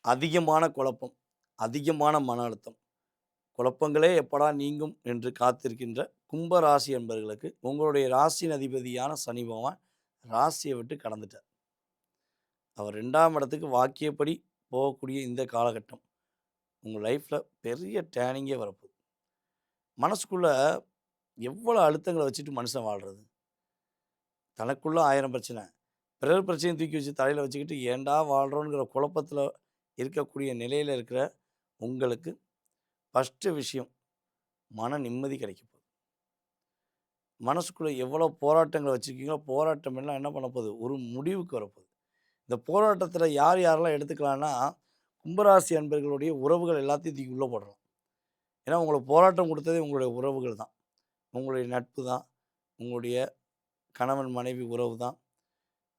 அதிகமான குழப்பம், அதிகமான மன அழுத்தம். குழப்பங்களே எப்படா நீங்கும் என்று காத்திருக்கின்ற கும்ப ராசி என்பவர்களுக்கு உங்களுடைய ராசியின் அதிபதியான சனி பகவான் ராசியை விட்டு கடந்துட்டார். அவர் 2ஆம் இடத்துக்கு வாக்கியப்படி போகக்கூடிய இந்த காலகட்டம் உங்கள் லைஃப்பில் பெரிய டேர்னிங்கே வரப்போகுது. மனசுக்குள்ள எவ்வளோ அழுத்தங்களை வச்சுட்டு மனுஷன் வாழ்றது? தனக்குள்ள 1000 பிரச்சனை, பிறர் பிரச்சனையும் தூக்கி வச்சு தலையில் வச்சுக்கிட்டு ஏன்டா வாழ்கிறோங்கிற குழப்பத்தில் இருக்கக்கூடிய நிலையில் இருக்கிற உங்களுக்கு ஃபஸ்ட்டு விஷயம் மன நிம்மதி கிடைக்க போகுது. மனசுக்குள்ளே எவ்வளோ போராட்டங்கள் வச்சுருக்கீங்களோ போராட்டம் எல்லாம் என்ன பண்ண போகுது? ஒரு முடிவுக்கு வரப்போகுது. இந்த போராட்டத்தில் யார் யாரெல்லாம் எடுத்துக்கலான்னா, கும்பராசி அன்பர்களுடைய உறவுகள் எல்லாத்தையும் தூக்கி உள்ளே போடலாம். ஏன்னா உங்களுக்கு போராட்டம் கொடுத்ததே உங்களுடைய உறவுகள் தான். உங்களுடைய நட்பு தான். உங்களுடைய கணவன் மனைவி உறவு தான்.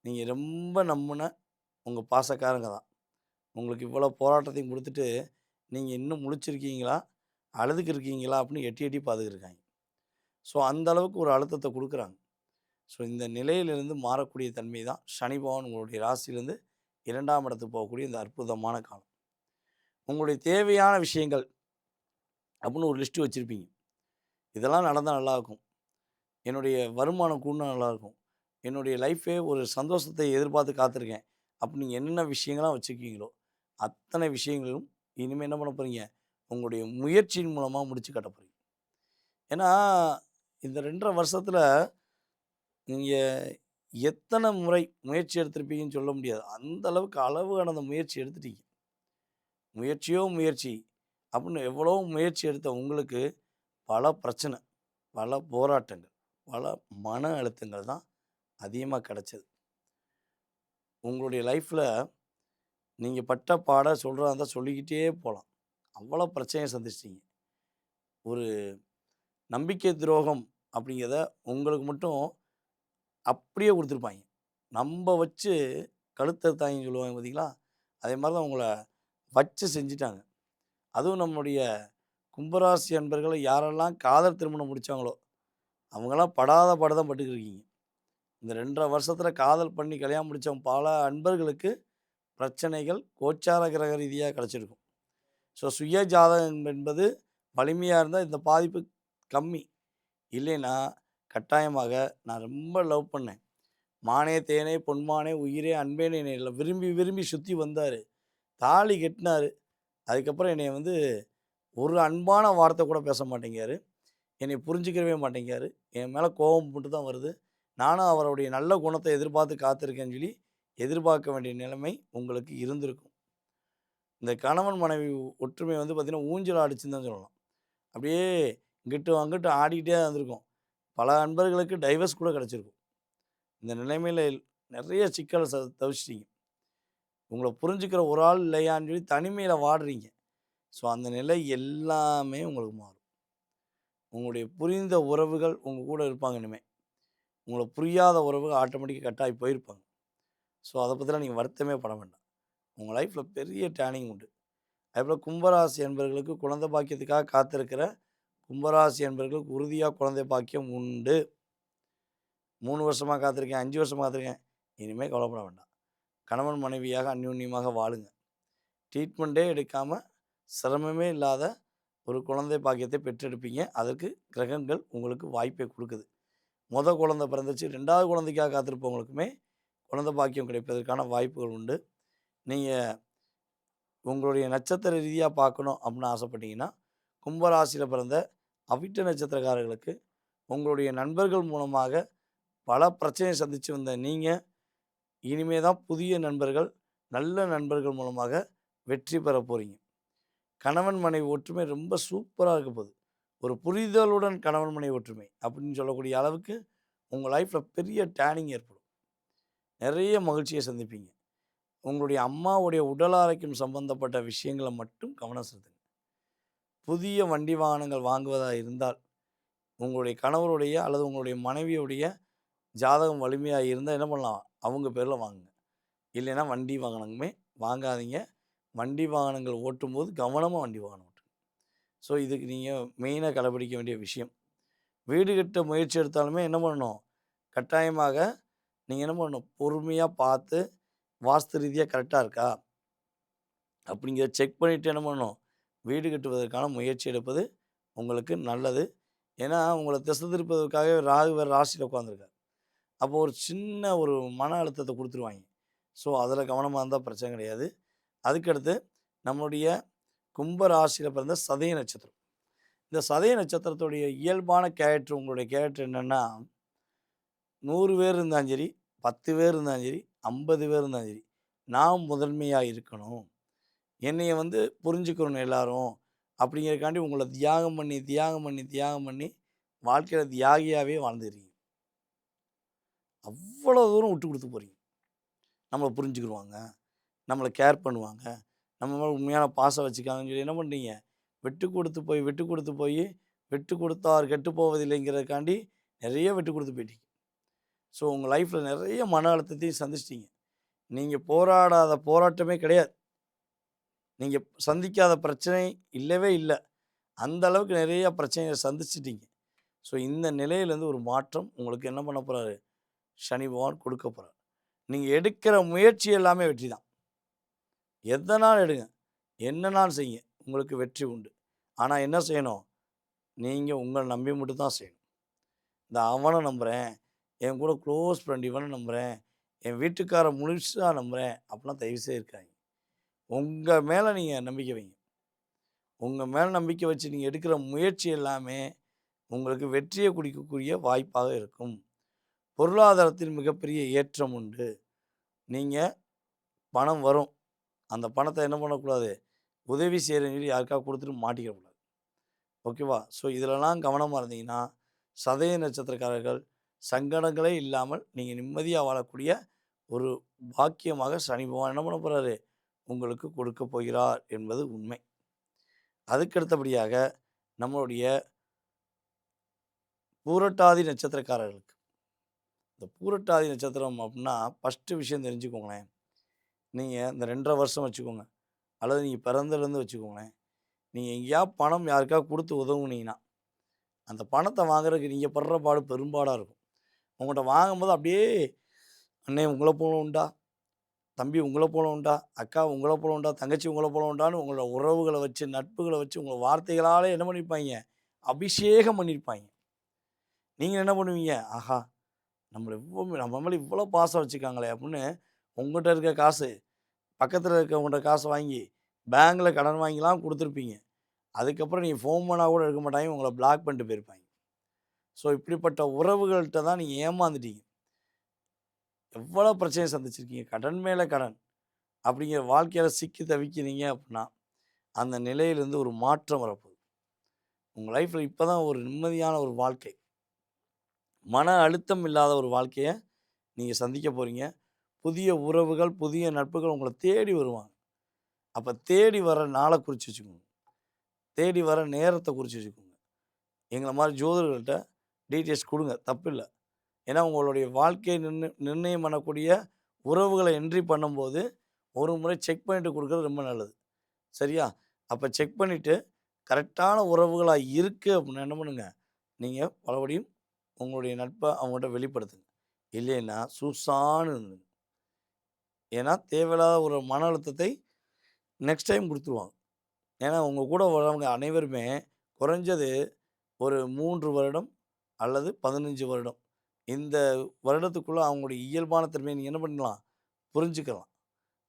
நீங்கள் ரொம்ப நம்பின உங்கள் பாசக்காரங்க தான். உங்களுக்கு இவ்வளோ போராட்டத்தையும் கொடுத்துட்டு, நீங்கள் இன்னும் முழிச்சிருக்கீங்களா? அழுதுக்கு இருக்கீங்களா? அப்படின்னு எட்டி எட்டி பார்த்துக்கிருக்காங்க. ஸோ அந்த அளவுக்கு ஒரு அழுத்தத்தை குடுக்குறாங்க. ஸோ இந்த நிலையிலிருந்து மாறக்கூடிய தன்மை தான் சனி பகவான் உங்களுடைய ராசியிலேருந்து 2ஆம் இடத்துக்கு போகக்கூடிய இந்த அற்புதமான காலம். உங்களுடைய தேவையான விஷயங்கள் அப்படின்னு ஒரு லிஸ்ட்டு வச்சுருப்பீங்க. இதெல்லாம் நடந்தா நல்லாயிருக்கும். என்னுடைய வருமானம் கூடுனா நல்லாயிருக்கும். என்னுடைய லைஃபே ஒரு சந்தோஷத்தை எதிர்பார்த்து காத்திருக்கேன். அப்படி நீங்கள் என்னென்ன விஷயங்கள்லாம் வச்சுருக்கீங்களோ, அத்தனை விஷயங்களும் இனிமேல் என்ன பண்ண போறீங்க? உங்களுடைய முயற்சியின் மூலமா முடிச்சு கட்ட போறீங்க. ஏன்னா, இந்த 2 1/2 வருஷத்துல நீங்க எத்தன முறை முயற்சி எடுத்திருப்பீங்கன்னு சொல்ல முடியாது. அந்த அளவுக்கு அளவு கடந்த முயற்சி எடுத்துட்டீங்க. முயற்சியோ முயற்சி அப்படின்னு எவ்வளோ முயற்சி எடுத்த உங்களுக்கு பல பிரச்சனை, பல போராட்டங்கள், பல மன அழுத்தங்கள் தான் அதிகமா கிடைச்சது. உங்களுடைய லைஃப்ல நீங்க பட்ட பாட சொல்றதா இருந்தா சொல்லிக்கிட்டே போலாம். அவ்வளோ பிரச்சனைய சந்திச்சிட்டீங்க. ஒரு நம்பிக்கை துரோகம் அப்படிங்கிறத உங்களுக்கு மட்டும் அப்படியே குடுத்துருப்பாய்ங்க. நம்ப வச்சு கழுத்தறுத்தாய்ங்கன்னு சொல்லுவாங்க பார்த்தீங்களா? அதே மாரி தான் உங்கள வச்சு செஞ்சுட்டாங்க. அதுவும் நம்முடைய கும்பராசி அன்பர்கள யாரெல்லாம் காதல் திருமணம் முடிச்சாங்களோ, அவங்கலாம் படாத பாடு தான் பட்டுக்கிருக்கீங்க. இந்த 2 1/2 வருஷத்தில காதல் பண்ணி கல்யாணம் முடிச்ச பல அன்பர்களுக்கு பிரச்சனைகள் கோச்சார கிரக ரீதியா கிடைச்சிருக்கும். ஸோ சுய ஜாதகம் என்பது வலிமையா இருந்தா இந்த பாதிப்பு கம்மி. இல்லைன்னா, கட்டாயமாக நான் ரொம்ப லவ் பண்ணேன். மானே, தேனே, பொன்மானே, உயிரே, அன்பேன்னு என்னைய விரும்பி, விரும்பி சுத்தி வந்தாரு. தாலி கட்டினாரு. அதுக்கப்புறம் என்னைய வந்து ஒரு அன்பான வார்த்தை கூட பேச மாட்டேங்கிறாரு. என்னைய புரிஞ்சுக்கவே மாட்டேங்கிறாரு. என் மேல கோவம் மட்டும் தான் வருது. நானும் அவருடைய நல்ல குணத்த எதிர்பார்த்து காத்திருக்கேன்னு சொல்லி, எதிர்பார்க்க வேண்டிய நிலைமை உங்களுக்கு இருந்திருக்கும். இந்த கணவன் மனைவி ஒற்றுமை வந்து பார்த்தீங்கன்னா, ஊஞ்சல் ஆடுச்சுன்னு தான் சொல்லலாம். அப்படியே இங்கிட்டும், அங்கிட்டும் ஆடிக்கிட்டே தான் இருந்திருக்கும். பல அன்பர்களுக்கு டைவர்ஸ் கூட கிடைச்சிருக்கும். இந்த நிலைமையில நெறைய சிக்கல தவிச்சிட்டீங்க. உங்கள புரிஞ்சுக்கிற ஒரு ஆள் இல்லையான்னு சொல்லி தனிமையில வாடுறீங்க. ஸோ, அந்த நிலை எல்லாமே உங்களுக்கு மாறும். உங்களுடைய புரிந்த உறவுகள் உங்க கூட இருப்பாங்க இனிமே. உங்கள புரியாத உறவுகள் ஆட்டோமேட்டிக்கா கட் ஆகி போயிருப்பாங்க. ஸோ, அத பத்திலாம் நீங்க வருத்தமே பட வேண்டாம். உங்க லைஃப்ல பெரிய டேர்னிங் உண்டு. அதேபோல கும்பராசி என்பவர்களுக்கு குழந்தை பாக்கியத்துக்காக காத்திருக்கிற கும்பராசி என்பவர்களுக்கு உறுதியா குழந்தை பாக்கியம் உண்டு. 3 வருஷமா காத்திருக்கேன், 5 வருஷமா காத்திருக்கேன். இனிமே கவலைப்பட வேண்டாம். கணவன் மனைவியாக அந்யோன்யமாக வாழுங்க. ட்ரீட்மெண்ட்டே எடுக்காம சிரமமே இல்லாத ஒரு குழந்தை பாக்கியத்தை பெற்றெடுப்பீங்க. அதற்கு கிரகங்கள் உங்களுக்கு வாய்ப்பை குடுக்குது. குழந்தை பிறந்துச்சு, 2வது குழந்தைக்காக காத்திருப்பவங்களுக்குமே குழந்தை பாக்கியம் கிடைப்பதற்கான வாய்ப்புகள் உண்டு. நீங்க உங்களுடைய நட்சத்திர ரீதியா பார்க்கணும் அப்படின்னு ஆசைப்பட்டீங்கன்னா, கும்ப ராசியில பிறந்த அவிட்ட நட்சத்திரக்காரர்களுக்கு உங்களுடைய நண்பர்கள் மூலமாக பல பிரச்சனைய சந்திச்சு வந்த நீங்க, இனிமே தான் புதிய நண்பர்கள், நல்ல நண்பர்கள் மூலமாக வெற்றி பெற போறீங்க. கணவன் மனைவி ஒற்றுமை ரொம்ப சூப்பரா இருக்க போகுது. ஒரு புரிதலுடன் கணவன் மனைவி ஒற்றுமை அப்படின்னு சொல்லக்கூடிய அளவுக்கு உங்க லைஃப்ல பெரிய டேர்னிங் ஏற்படும். நிறைய மகிழ்ச்சிய சந்திப்பீங்க. உங்களுடைய அம்மாவுடைய உடல் ஆரோக்கியம் சம்பந்தப்பட்ட விஷயங்கள மட்டும் கவனம் செலுத்துங்க. புதிய வண்டி வாகனங்கள் வாங்குவதா இருந்தால், உங்களுடைய கணவருடைய அல்லது உங்களுடைய மனைவியுடைய ஜாதகம் வலிமையா இருந்தா என்ன பண்ணலாம்? அவங்க பேர்ல வாங்குங்க. இல்லைன்னா வண்டி வாகனமே வாங்காதீங்க. வண்டி வாகனங்கள் ஓட்டும்போது கவனமா வண்டி வாகனம் ஓட்டுங்க. ஸோ இதுக்கு நீங்க மெயினா கடைபிடிக்க வேண்டிய விஷயம். வீடு கட்ட முயற்சி எடுத்தாலுமே என்ன பண்ணணும்? கட்டாயமாக நீங்க என்ன பண்ணணும்? பொறுமையா பார்த்து, வாஸ்து ரீதியா கரெக்ட்டா இருக்கா? அப்படிங்கிறத செக் பண்ணிவிட்டு என்ன பண்ணணும், வீடு கட்டுவதற்கான முயற்சி எடுப்பது உங்களுக்கு நல்லது. ஏன்னா, உங்கள திசை திருப்பதற்காகவே ராகு வேற ராசியில உட்காந்துருக்காரு. அப்போ ஒரு சின்ன ஒரு மன அழுத்தத்த குடுத்துருவாய்ங்க. ஸோ, அதில கவனமா இருந்தா பிரச்சனை கிடையாது. அதுக்கடுத்து நம்மளுடைய கும்ப ராசியில பிறந்த சதய நட்சத்திரம். இந்த சதய நட்சத்திரத்துடைய இயல்பான கேரக்டர் உங்களுடைய கேரக்டர் என்னன்னா, 100 பேர் இருந்தாலும் சரி, 10 பேர் இருந்தாலும் சரி, 50 பேர் இருந்தாலும் சரி, நான் முதன்மையா இருக்கணும். என்னைய புரிஞ்சுக்கணும் எல்லாரும். அப்படிங்கிறதுக்காண்டி உங்கள தியாகம் பண்ணி, தியாகம் பண்ணி, தியாகம் பண்ணி வாழ்க்கையில தியாகியாவே வாழ்ந்துறீங்க. அவ்வளோ தூரம் விட்டு குடுத்து போறீங்க. நம்மள புரிஞ்சுக்கிருவாங்க. நம்மள கேர் பண்ணுவாங்க. நம்ம மேல உண்மையான பாசம் வச்சுக்காங்கன்னு சொல்லி என்ன பண்றீங்க? விட்டு குடுத்து போய், விட்டு குடுத்து போயி, விட்டு கொடுத்தார் கெட்டு போவதில்லைங்கிறதுக்காண்டி நெறைய விட்டு குடுத்து போயிட்டீங்க. ஸோ, உங்க லைஃப்ல நெறைய மன அழுத்தத்தையும் சந்திச்சிட்டீங்க. நீங்க போராடாத போராட்டமே கிடையாது. நீங்க சந்திக்காத பிரச்சனை இல்லவே இல்ல. அந்த அளவுக்கு நெறைய பிரச்சனைகள சந்திச்சுட்டீங்க. ஸோ, இந்த நிலையிலேருந்து ஒரு மாற்றம் உங்களுக்கு என்ன பண்ண போறாரு? சனி பகவான் கொடுக்க போறார். நீங்க எடுக்கிற முயற்சி எல்லாமே வெற்றி தான். எதனாலும் எடுங்க. என்னனாலும் செய்யுங்க. உங்களுக்கு வெற்றி உண்டு. ஆனா என்ன செய்யணும்? நீங்க உங்கள நம்பி மட்டும் தான் செய்யணும். இந்த அவன நம்புறேன், என் கூட க்ளோஸ் ஃப்ரெண்ட் இவன நம்புறேன், என் வீட்டுக்கார முழுசா நம்புறேன் அப்படிலாம் தயவு செய்து இருக்காதீங்க. உங்க மேல நீங்க நம்பிக்கை வைங்க. உங்க மேல நம்பிக்கை வச்சு நீங்க எடுக்கிற முயற்சி எல்லாமே உங்களுக்கு வெற்றியை குடிக்கக்கூடிய வாய்ப்பாக இருக்கும். பொருளாதாரத்தில் மிகப்பெரிய ஏற்றம் உண்டு. நீங்க பணம் வரும். அந்த பணத்த என்ன பண்ணக்கூடாது? உதவி செய்றேன்னு சொல்லி யாருக்காவது குடுத்துட்டு மாட்டிக்கக்கூடாது. ஓகேவா? ஸோ, இதிலலாம் கவனமா இருந்தீங்கன்னா, சதய நட்சத்திரக்காரர்கள் சங்கடங்களே இல்லாமல் நீங்க நிம்மதியா வாழக்கூடிய ஒரு பாக்கியமாக சனி பகவான் என்ன பண்ண போறாரு? உங்களுக்கு கொடுக்க போகிறார் என்பது உண்மை. அதுக்கு அடுத்தபடியாக நம்மளுடைய பூரட்டாதி நட்சத்திரக்காரர்களுக்கு. இந்த பூரட்டாதி நட்சத்திரம் அப்புட்ன்னா, ஃபர்ஸ்ட்டு விஷயம் தெரிஞ்சுக்கோங்களேன். நீங்க இந்த 2 1/2 வருஷம் வச்சுக்கோங்க. அல்லது நீங்க பிறந்ததுலேருந்து வச்சுக்கோங்களேன். நீங்க எங்கேயாவது பணம் யாருக்காவது குடுத்து உதவுனீங்கன்னா, அந்த பணத்த வாங்குறதுக்கு நீங்க படுற பாடு பெரும்பாடா இருக்கும். உங்கள்ட்ட வாங்கும்போது அப்படியே, "அண்ணே உங்கள போல உண்டா? தம்பி உங்கள போல உண்டா? அக்கா உங்கள போல உண்டா? தங்கச்சி உங்கள போல உண்டான்னு" உங்களோட உறவுகள வச்சு, நட்புகள வச்சு, உங்க வார்த்தைகளால என்ன பண்ணியிருப்பாய்ங்க? அபிஷேகம் பண்ணியிருப்பாய்ங்க. நீங்க என்ன பண்ணுவீங்க? ஆஹா! நம்ம மேல இவ்வளோ பாசம் வச்சுருக்காங்களே அப்படின்னு, உங்கட்ட இருக்க காசு, பக்கத்தில இருக்கவங்கட்ட காசு வாங்கி, பேங்க்ல கடன் வாங்கிலாம் குடுத்துருப்பீங்க. அதுக்கப்புறம் நீங்க ஃபோன் பண்ணா கூட எடுக்க மாட்டாய்ங்க. உங்கள பிளாக் பண்ணிட்டு போயிருப்பாய்ங்க. ஸோ, இப்படிப்பட்ட உறவுகள்ட்ட தான் நீங்க ஏமாந்துட்டீங்க. எவ்வளோ பிரச்சனைய சந்திச்சிருக்கீங்க. கடன் மேல கடன். அப்படிங்கிற வாழ்க்கையில சிக்கி தவிக்கிறீங்க அப்படின்னா, அந்த நிலையிலிருந்து ஒரு மாற்றம் வரப்போகுது. உங்க லைஃப்ல இப்ப தான் ஒரு நிம்மதியான ஒரு வாழ்க்கை. மன அழுத்தம் இல்லாத ஒரு வாழ்க்கைய நீங்க சந்திக்க போறீங்க. புதிய உறவுகள், புதிய நட்புகள் உங்கள தேடி வருவாங்க. அப்ப தேடி வர நாள குறிச்சு வச்சுக்கோங்க. தேடி வர நேரத்த குறிச்சு வச்சுக்கோங்க. எங்கள மாரி ஜோதிடர்கள்ட்ட டீட்டெயில்ஸ் குடுங்க. தப்பில்ல. ஏன்னா, உங்களுடைய வாழ்க்கைய நிர்ணயம் பண்ணக்கூடிய உறவுகள என்ட்ரி பண்ணும்போது, ஒரு முறை செக் பண்ணிட்டு குடுக்குறது ரொம்ப நல்லது. சரியா? அப்ப செக் பண்ணிட்டு, கரெக்ட்டான உறவுகளா இருக்கு அப்டின்னா என்ன பண்ணுங்க, நீங்க மறுபடியும் உங்களுடைய நட்ப அவங்கள்ட்ட வெளிப்படுத்துங்க. இல்லைன்னா, சூசான்னு இருந்துருங்க. ஏன்னா, தேவையில்லாத ஒரு மன அழுத்தத்தை நெக்ஸ்ட் டைம் குடுத்துருவாங்க. ஏன்னா, உங்க கூட வரவங்க அனைவருமே குறைஞ்சது ஒரு 3 வருடம் அல்லது 15 வருடம். இந்த வருடத்துக்குள்ள அவங்களுடைய இயல்பான தன்மைய நீங்க என்ன பண்ணலாம்? புரிஞ்சுக்கலாம்.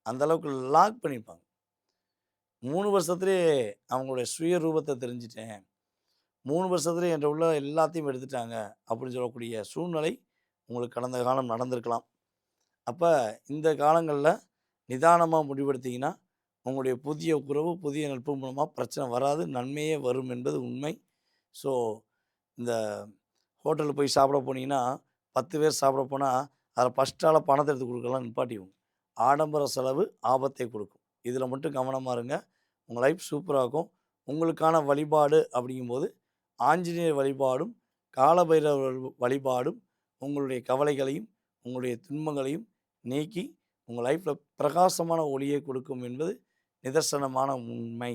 அந்த அளவுக்கு லாக் பண்ணியிருப்பாங்க. 3 வருஷத்திலேயே அவங்களுடைய சுயரூபத்த தெரிஞ்சுட்டேன். 3 வருஷத்திலேயே என்ட்ட உள்ள எல்லாத்தையும் எடுத்துட்டாங்க. அப்படின்னு சொல்லக்கூடிய சூழ்நிலை உங்களுக்கு கடந்த காலம் நடந்திருக்கலாம். அப்ப இந்த காலங்கள்ல நிதானமா முடிவெடுத்தீங்கன்னா, உங்களுடைய புதிய உறவு, புதிய நட்பு மூலமா பிரச்சனை வராது. நன்மையே வரும் என்பது உண்மை. ஸோ, இந்த ஹோட்டலுக்கு போய் சாப்பிட போனீங்கன்னா, 10 பேர் சாப்பிட போனா, அதில ஃபர்ஸ்ட் ஆளா பணத்த எடுத்து குடுக்கலாம் நிப்பாட்டிருவோம். ஆடம்பர செலவு ஆபத்தை கொடுக்கும். இதில மட்டும் கவனமா இருங்க. உங்க லைஃப் சூப்பரா இருக்கும். உங்களுக்கான வழிபாடு அப்படிங்கும்போது, ஆஞ்சநேயர் வழிபாடும், காலபைரவர் வழிபாடும் உங்களுடைய கவலைகளையும், உங்களுடைய துன்பங்களையும் நீக்கி, உங்க லைஃப்ல பிரகாசமான ஒளியை கொடுக்கும் என்பது நிதர்சனமான உண்மை.